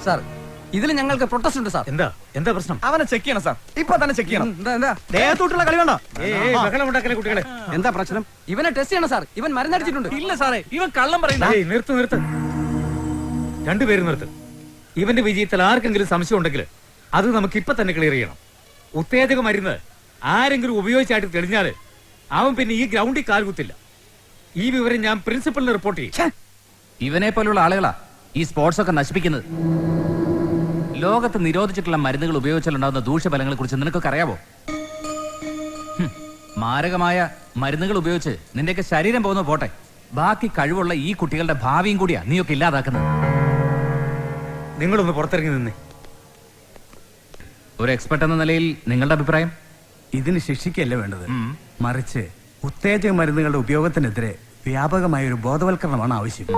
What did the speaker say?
Sir ഇതിൽ ഞങ്ങൾക്ക് protest ഉണ്ട് സാർ. എന്താ പ്രശ്നം? അവനെ ചെക്ക് ചെയ്യണം സാർ, ഇപ്പൊ തന്നെ ചെക്ക് ചെയ്യണം. ദേഹത്തോട്ടുള്ള കളി വേണ്ട. കുട്ടികളെ എന്താ പ്രശ്നം? ഇവനെ ടെസ്റ്റ് ചെയ്യണം സാർ, ഇവൻ മരുന്നടിച്ചിട്ടുണ്ട്. ഇല്ല സാറേ, ഇവൻ കള്ളം പറയുന്ന. നിർത്ത് രണ്ടുപേരും നിർത്ത്. ഇവന്റെ വിജയത്തിൽ ആർക്കെങ്കിലും സംശയം ഉണ്ടെങ്കിൽ അത് നമുക്ക് ഇപ്പൊ തന്നെ ക്ലിയർ ചെയ്യണം. ഉത്തേജക മരുന്ന് ആരെങ്കിലും ഉപയോഗിച്ചായിട്ട് തെളിഞ്ഞാല് അവൻ പിന്നെ ഈ ഗ്രൗണ്ടിൽ കാൽകുത്തില്ല. ഈ വിവരം ഞാൻ പ്രിൻസിപ്പലിന് റിപ്പോർട്ട് ചെയ്യും. ഇവനെ പോലുള്ള ആളുകളാ ഈ സ്പോർട്സ് ഒക്കെ നശിപ്പിക്കുന്നത്. ലോകത്ത് നിരോധിച്ചിട്ടുള്ള മരുന്നുകൾ ഉപയോഗിച്ചാലുണ്ടാകുന്ന ദൂഷ്യഫലങ്ങളെ കുറിച്ച് നിനക്കൊക്കെ അറിയാവോ? മാരകമായ മരുന്നുകൾ ഉപയോഗിച്ച് നിന്റെയൊക്കെ ശരീരം പോകുന്ന പോട്ടെ, ബാക്കി കഴിവുള്ള ഈ കുട്ടികളുടെ ഭാവിയും കൂടിയാ നീയൊക്കെ ഇല്ലാതാക്കുന്നത്. നിങ്ങളൊന്ന് പുറത്തിറങ്ങി നിന്നേ. ഒരു എക്സ്പെർട്ട് എന്ന നിലയിൽ നിങ്ങളുടെ അഭിപ്രായം? ഇതിന് ശിക്ഷിക്കല്ല വേണ്ടത്, മറിച്ച് ഉത്തേജക മരുന്നുകളുടെ ഉപയോഗത്തിനെതിരെ വ്യാപകമായ ഒരു ബോധവൽക്കരണമാണ് ആവശ്യം.